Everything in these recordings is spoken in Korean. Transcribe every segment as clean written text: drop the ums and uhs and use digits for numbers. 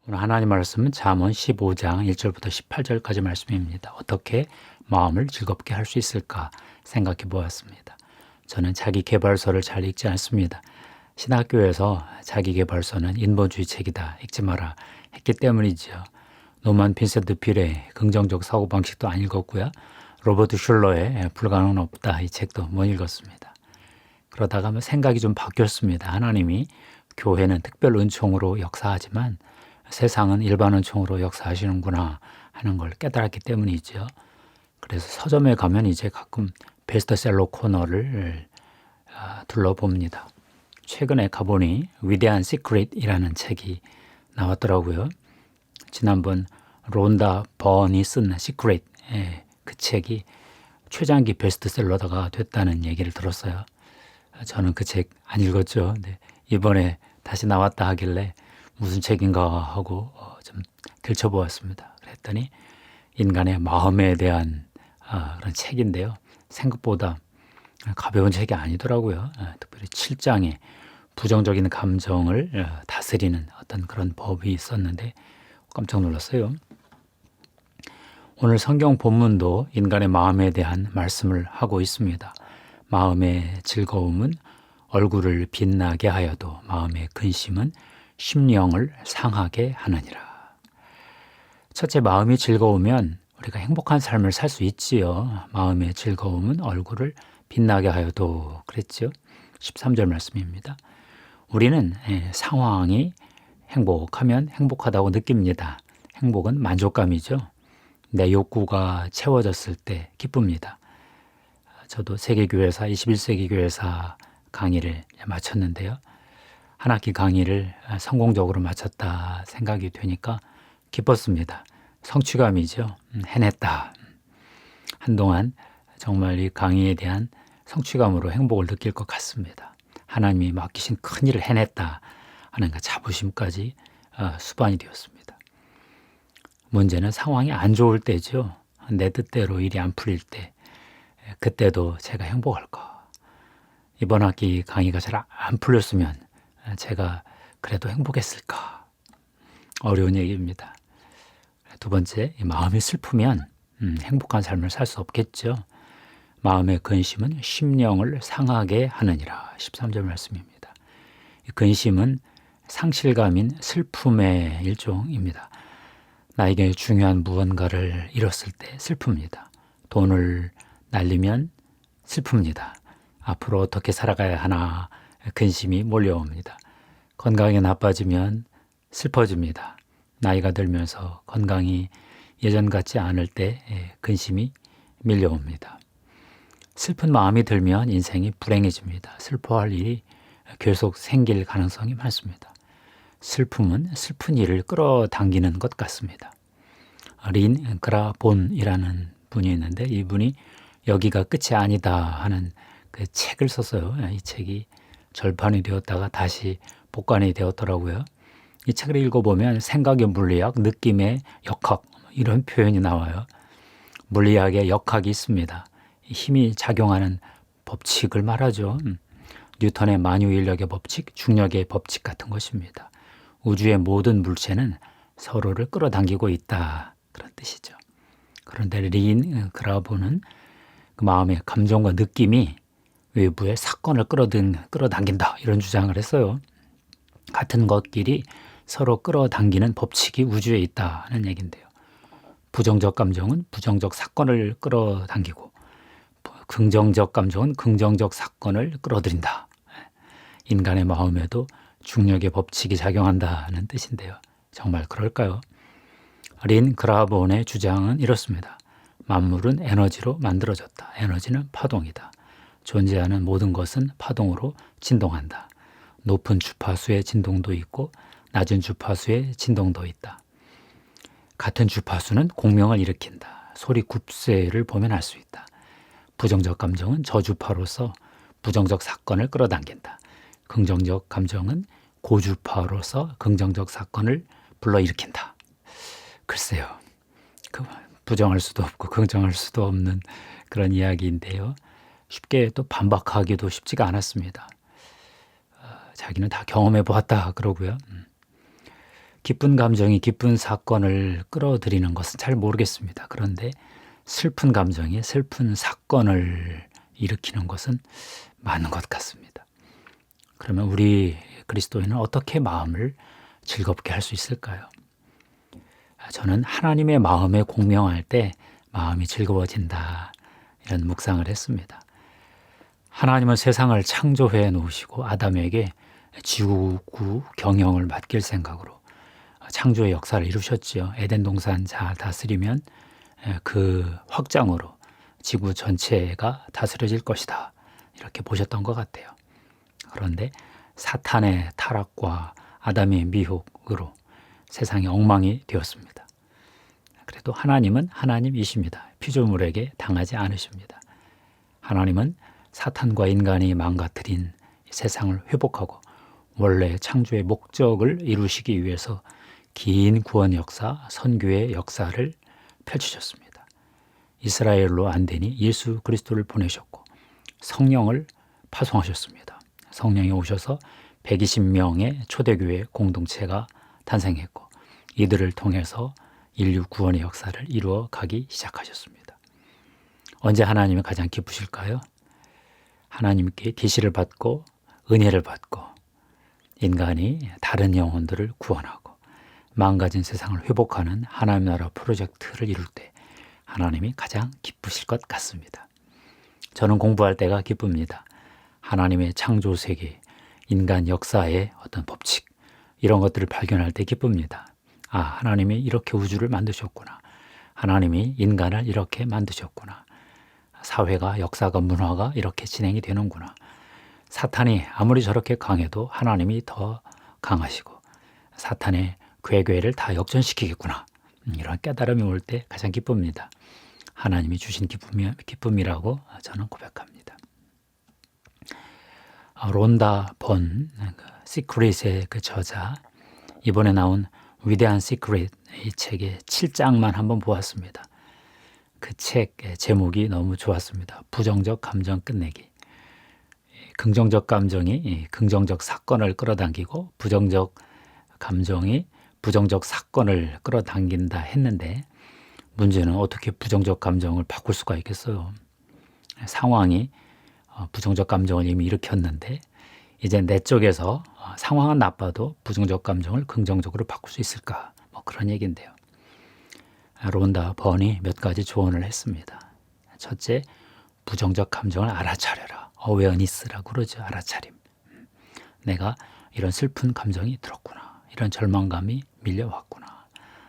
오늘 하나님 말씀은 잠언 15장 1절부터 18절까지 말씀입니다. 어떻게 마음을 즐겁게 할 수 있을까 생각해 보았습니다. 저는 자기계발서를 잘 읽지 않습니다. 신학교에서 자기계발서는 인본주의 책이다, 읽지 마라 했기 때문이죠. 노만 빈센트 필의 긍정적 사고방식도 안 읽었고요. 로버트 슐러의 불가능은 없다, 이 책도 못 읽었습니다. 그러다가 생각이 좀 바뀌었습니다. 하나님이 교회는 특별 은총으로 역사하지만 세상은 일반 은총으로 역사하시는구나 하는 걸 깨달았기 때문이죠. 그래서 서점에 가면 이제 가끔 베스트셀러 코너를 둘러봅니다. 최근에 가보니 위대한 시크릿이라는 책이 나왔더라고요. 지난번 론다 버니 쓴 시크릿, 그 책이 최장기 베스트셀러가 됐다는 얘기를 들었어요. 저는 그 책 안 읽었죠. 네, 이번에 다시 나왔다 하길래 무슨 책인가 하고 좀 들춰보았습니다. 그랬더니 인간의 마음에 대한 그런 책인데요. 생각보다 가벼운 책이 아니더라고요. 특별히 7장에 부정적인 감정을 다스리는 어떤 그런 법이 있었는데 깜짝 놀랐어요. 오늘 성경 본문도 인간의 마음에 대한 말씀을 하고 있습니다. 마음의 즐거움은 얼굴을 빛나게 하여도 마음의 근심은 심령을 상하게 하느니라. 첫째, 마음이 즐거우면 우리가 행복한 삶을 살 수 있지요. 마음의 즐거움은 얼굴을 빛나게 하여도 그랬죠. 13절 말씀입니다. 우리는 상황이 행복하면 행복하다고 느낍니다. 행복은 만족감이죠. 내 욕구가 채워졌을 때 기쁩니다. 저도 세계교회사, 21세기 교회사 강의를 마쳤는데요. 한 학기 강의를 성공적으로 마쳤다 생각이 되니까 기뻤습니다. 성취감이죠. 해냈다. 한동안 정말 이 강의에 대한 성취감으로 행복을 느낄 것 같습니다. 하나님이 맡기신 큰 일을 해냈다 하는 그 자부심까지 수반이 되었습니다. 문제는 상황이 안 좋을 때죠. 내 뜻대로 일이 안 풀릴 때, 그때도 제가 행복할까? 이번 학기 강의가 잘 안 풀렸으면 제가 그래도 행복했을까? 어려운 얘기입니다. 두 번째, 마음이 슬프면 행복한 삶을 살 수 없겠죠. 마음의 근심은 심령을 상하게 하느니라. 13절 말씀입니다. 근심은 상실감인 슬픔의 일종입니다. 나에게 중요한 무언가를 잃었을 때 슬픕니다. 돈을 날리면 슬픕니다. 앞으로 어떻게 살아가야 하나 근심이 몰려옵니다. 건강이 나빠지면 슬퍼집니다. 나이가 들면서 건강이 예전 같지 않을 때 근심이 밀려옵니다. 슬픈 마음이 들면 인생이 불행해집니다. 슬퍼할 일이 계속 생길 가능성이 많습니다. 슬픔은 슬픈 일을 끌어당기는 것 같습니다. 린 그라본이라는 분이 있는데 이분이 여기가 끝이 아니다 하는 그 책을 썼어요. 이 책이 절판이 되었다가 다시 복간이 되었더라고요. 이 책을 읽어보면 생각의 물리학, 느낌의 역학 이런 표현이 나와요. 물리학의 역학이 있습니다. 힘이 작용하는 법칙을 말하죠. 뉴턴의 만유인력의 법칙, 중력의 법칙 같은 것입니다. 우주의 모든 물체는 서로를 끌어당기고 있다. 그런 뜻이죠. 그런데 린 그라보는 그 마음의 감정과 느낌이 외부의 사건을 끌어당긴다. 이런 주장을 했어요. 같은 것끼리 서로 끌어당기는 법칙이 우주에 있다는 얘기인데요. 부정적 감정은 부정적 사건을 끌어당기고 긍정적 감정은 긍정적 사건을 끌어들인다. 인간의 마음에도 중력의 법칙이 작용한다는 뜻인데요. 정말 그럴까요? 린 그라본의 주장은 이렇습니다. 만물은 에너지로 만들어졌다. 에너지는 파동이다. 존재하는 모든 것은 파동으로 진동한다. 높은 주파수의 진동도 있고 낮은 주파수의 진동도 있다. 같은 주파수는 공명을 일으킨다. 소리 굽쇠를 보면 알 수 있다. 부정적 감정은 저주파로서 부정적 사건을 끌어당긴다. 긍정적 감정은 고주파로서 긍정적 사건을 불러일으킨다. 글쎄요. 부정할 수도 없고 긍정할 수도 없는 그런 이야기인데요. 쉽게 또 반박하기도 쉽지가 않았습니다. 자기는 다 경험해 보았다 그러고요. 기쁜 감정이 기쁜 사건을 끌어들이는 것은 잘 모르겠습니다. 그런데 슬픈 감정이 슬픈 사건을 일으키는 것은 많은 것 같습니다. 그러면 우리 그리스도인은 어떻게 마음을 즐겁게 할 수 있을까요? 저는 하나님의 마음에 공명할 때 마음이 즐거워진다, 이런 묵상을 했습니다. 하나님은 세상을 창조해 놓으시고 아담에게 지구 경영을 맡길 생각으로 창조의 역사를 이루셨지요. 에덴 동산 잘 다스리면 그 확장으로 지구 전체가 다스려질 것이다, 이렇게 보셨던 것 같아요. 그런데 사탄의 타락과 아담의 미혹으로 세상이 엉망이 되었습니다. 그래도 하나님은 하나님이십니다. 피조물에게 당하지 않으십니다. 하나님은 사탄과 인간이 망가뜨린 세상을 회복하고 원래 창조의 목적을 이루시기 위해서 긴 구원 역사, 선교의 역사를 펼치셨습니다. 이스라엘로 안 되니 예수 그리스도를 보내셨고 성령을 파송하셨습니다. 성령이 오셔서 120명의 초대교회 공동체가 탄생했고 이들을 통해서 인류 구원의 역사를 이루어 가기 시작하셨습니다. 언제 하나님이 가장 기쁘실까요? 하나님께 계시를 받고 은혜를 받고 인간이 다른 영혼들을 구원하고 망가진 세상을 회복하는 하나님 나라 프로젝트를 이룰 때 하나님이 가장 기쁘실 것 같습니다. 저는 공부할 때가 기쁩니다. 하나님의 창조 세계, 인간 역사의 어떤 법칙, 이런 것들을 발견할 때 기쁩니다. 아, 하나님이 이렇게 우주를 만드셨구나. 하나님이 인간을 이렇게 만드셨구나. 사회가, 역사가, 문화가 이렇게 진행이 되는구나. 사탄이 아무리 저렇게 강해도 하나님이 더 강하시고 사탄의 괴괴를 다 역전시키겠구나. 이런 깨달음이 올 때 가장 기쁩니다. 하나님이 주신 기쁨이라고 저는 고백합니다. 론다 본 시크릿의 그 저자, 이번에 나온 위대한 시크릿, 이 책의 7장만 한번 보았습니다. 그 책 제목이 너무 좋았습니다. 부정적 감정 끝내기. 긍정적 감정이 긍정적 사건을 끌어당기고 부정적 감정이 부정적 사건을 끌어당긴다 했는데 문제는 어떻게 부정적 감정을 바꿀 수가 있겠어요? 상황이 부정적 감정을 이미 일으켰는데 이제 내 쪽에서 상황은 나빠도 부정적 감정을 긍정적으로 바꿀 수 있을까? 뭐 그런 얘기인데요. 론다 번이 몇 가지 조언을 했습니다. 첫째, 부정적 감정을 알아차려라. 어웨어니스라고 그러죠. 알아차림. 내가 이런 슬픈 감정이 들었구나. 이런 절망감이 밀려왔구나.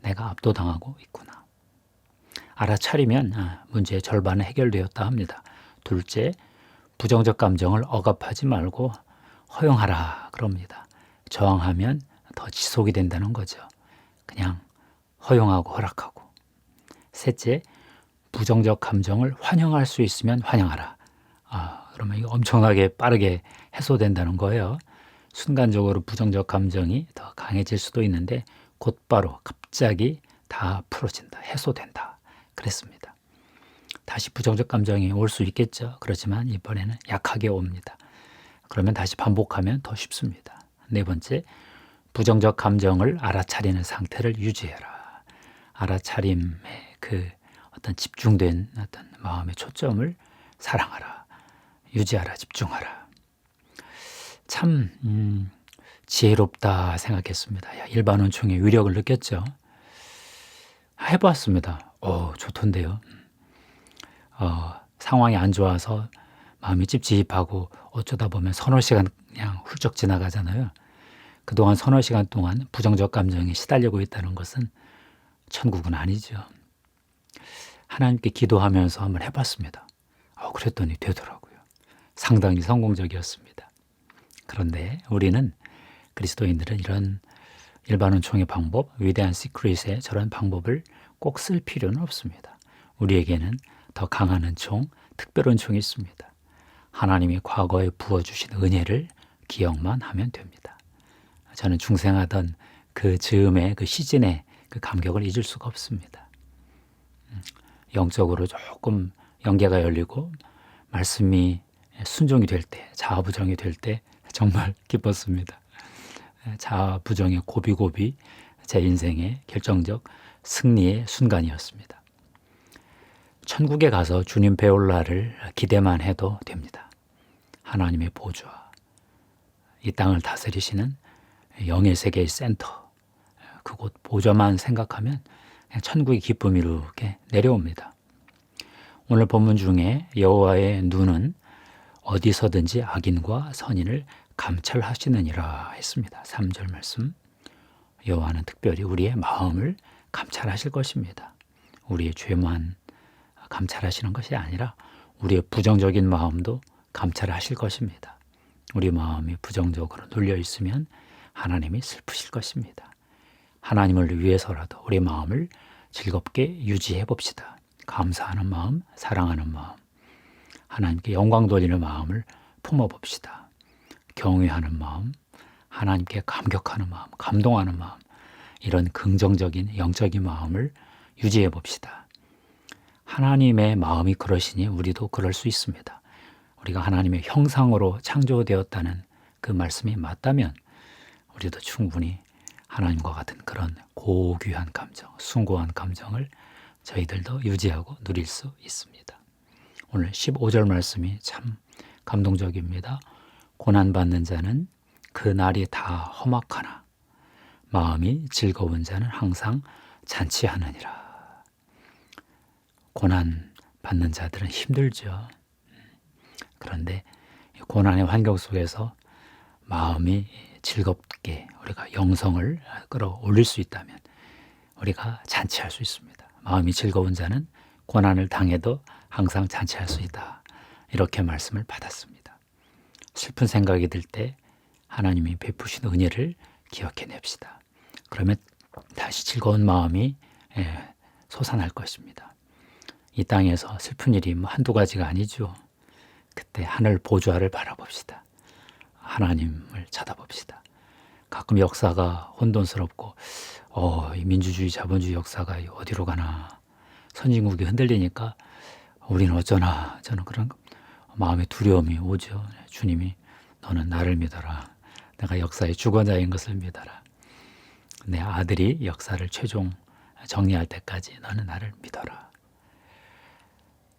내가 압도당하고 있구나. 알아차리면 문제의 절반은 해결되었다 합니다. 둘째, 부정적 감정을 억압하지 말고 허용하라 그럽니다. 저항하면 더 지속이 된다는 거죠. 그냥 허용하고 허락하고. 셋째, 부정적 감정을 환영할 수 있으면 환영하라. 그러면 이거 엄청나게 빠르게 해소된다는 거예요. 순간적으로 부정적 감정이 더 강해질 수도 있는데 곧바로 갑자기 다 풀어진다, 해소된다 그랬습니다. 다시 부정적 감정이 올 수 있겠죠. 그렇지만 이번에는 약하게 옵니다. 그러면 다시 반복하면 더 쉽습니다. 네 번째, 부정적 감정을 알아차리는 상태를 유지해라. 알아차림의 그 어떤 집중된 어떤 마음의 초점을 사랑하라. 유지하라. 집중하라. 참 지혜롭다 생각했습니다. 일반원총의 위력을 느꼈죠. 해봤습니다. 좋던데요. 상황이 안 좋아서 마음이 찝찝하고 어쩌다 보면 서너 시간 그냥 훌쩍 지나가잖아요. 그동안 서너 시간 동안 부정적 감정에 시달리고 있다는 것은 천국은 아니죠. 하나님께 기도하면서 한번 해봤습니다. 그랬더니 되더라고요. 상당히 성공적이었습니다. 그런데 우리는 그리스도인들은 이런 일반원총의 방법, 위대한 시크릿의 저런 방법을 꼭 쓸 필요는 없습니다. 우리에게는 더 강한 은총, 특별 은총이 있습니다. 하나님이 과거에 부어주신 은혜를 기억만 하면 됩니다. 저는 중생하던 그 즈음의 그 시즌의 그 감격을 잊을 수가 없습니다. 영적으로 조금 영계가 열리고 말씀이 순종이 될 때, 자아부정이 될 때 정말 기뻤습니다. 자아부정의 고비고비 제 인생의 결정적 승리의 순간이었습니다. 천국에 가서 주님 배울 날을 기대만 해도 됩니다. 하나님의 보좌, 이 땅을 다스리시는 영의 세계의 센터, 그곳 보좌만 생각하면 그냥 천국의 기쁨이 이렇게 내려옵니다. 오늘 본문 중에 여호와의 눈은 어디서든지 악인과 선인을 감찰하시느니라 했습니다. 3절 말씀. 여호와는 특별히 우리의 마음을 감찰하실 것입니다. 우리의 죄만 감찰하시는 것이 아니라 우리의 부정적인 마음도 감찰하실 것입니다. 우리 마음이 부정적으로 눌려 있으면 하나님이 슬프실 것입니다. 하나님을 위해서라도 우리 마음을 즐겁게 유지해 봅시다. 감사하는 마음, 사랑하는 마음, 하나님께 영광 돌리는 마음을 품어봅시다. 경외하는 마음, 하나님께 감격하는 마음, 감동하는 마음, 이런 긍정적인 영적인 마음을 유지해 봅시다. 하나님의 마음이 그러시니 우리도 그럴 수 있습니다. 우리가 하나님의 형상으로 창조되었다는 그 말씀이 맞다면 우리도 충분히 하나님과 같은 그런 고귀한 감정, 숭고한 감정을 저희들도 유지하고 누릴 수 있습니다. 오늘 15절 말씀이 참 감동적입니다. 고난받는 자는 그 날이 다 험악하나 마음이 즐거운 자는 항상 잔치하느니라. 고난받는 자들은 힘들죠. 그런데 고난의 환경 속에서 마음이 즐겁게 우리가 영성을 끌어올릴 수 있다면 우리가 잔치할 수 있습니다. 마음이 즐거운 자는 고난을 당해도 항상 잔치할 수 있다. 이렇게 말씀을 받았습니다. 슬픈 생각이 들 때 하나님이 베푸신 은혜를 기억해냅시다. 그러면 다시 즐거운 마음이 솟아날 것입니다. 이 땅에서 슬픈 일이 한두 가지가 아니죠. 그때 하늘 보좌를 바라봅시다. 하나님을 쳐다봅시다. 가끔 역사가 혼돈스럽고 이 민주주의 자본주의 역사가 어디로 가나 선진국이 흔들리니까 우리는 어쩌나 저는 그런 마음의 두려움이 오죠. 주님이 너는 나를 믿어라. 내가 역사의 주권자인 것을 믿어라. 내 아들이 역사를 최종 정리할 때까지 너는 나를 믿어라.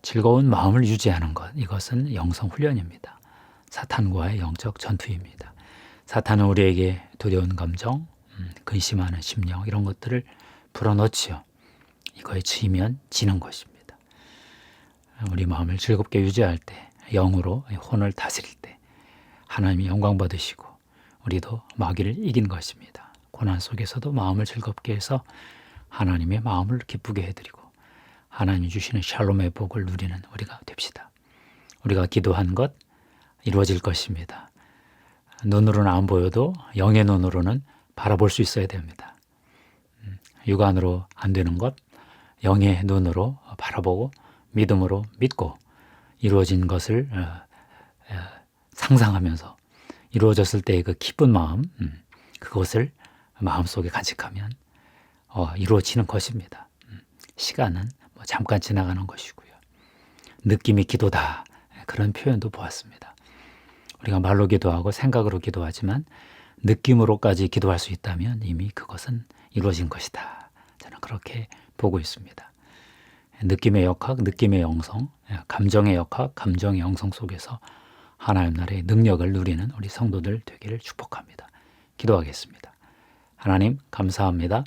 즐거운 마음을 유지하는 것, 이것은 영성 훈련입니다. 사탄과의 영적 전투입니다. 사탄은 우리에게 두려운 감정, 근심하는 심령 이런 것들을 불어넣지요. 이거에 치이면 지는 것입니다. 우리 마음을 즐겁게 유지할 때, 영으로 혼을 다스릴 때 하나님이 영광 받으시고 우리도 마귀를 이긴 것입니다. 고난 속에서도 마음을 즐겁게 해서 하나님의 마음을 기쁘게 해드리고 하나님이 주시는 샬롬의 복을 누리는 우리가 됩시다. 우리가 기도한 것 이루어질 것입니다. 눈으로는 안 보여도 영의 눈으로는 바라볼 수 있어야 됩니다. 육안으로 안 되는 것 영의 눈으로 바라보고 믿음으로 믿고 이루어진 것을 상상하면서 이루어졌을 때의 그 기쁜 마음, 그것을 마음속에 간직하면 이루어지는 것입니다. 시간은 잠깐 지나가는 것이고요. 느낌이 기도다. 그런 표현도 보았습니다. 우리가 말로 기도하고 생각으로 기도하지만 느낌으로까지 기도할 수 있다면 이미 그것은 이루어진 것이다. 저는 그렇게 보고 있습니다. 느낌의 역학, 느낌의 영성, 감정의 역학, 감정의 영성 속에서 하나님 나라의 능력을 누리는 우리 성도들 되기를 축복합니다. 기도하겠습니다. 하나님 감사합니다.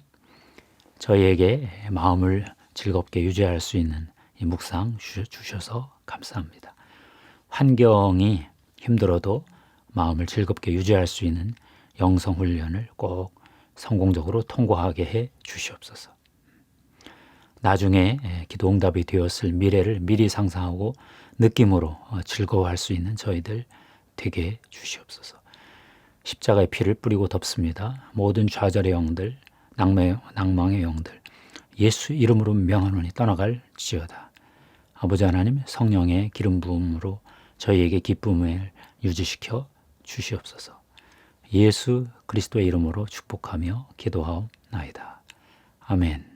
저희에게 마음을 즐겁게 유지할 수 있는 이 묵상 주셔서 감사합니다. 환경이 힘들어도 마음을 즐겁게 유지할 수 있는 영성 훈련을 꼭 성공적으로 통과하게 해 주시옵소서. 나중에 기도 응답이 되었을 미래를 미리 상상하고 느낌으로 즐거워할 수 있는 저희들 되게 해 주시옵소서. 십자가의 피를 뿌리고 덮습니다. 모든 좌절의 영들, 낭망의 영들 예수 이름으로 명하노니 떠나갈지어다. 아버지 하나님 성령의 기름 부음으로 저희에게 기쁨을 유지시켜 주시옵소서. 예수 그리스도의 이름으로 축복하며 기도하옵나이다. 아멘.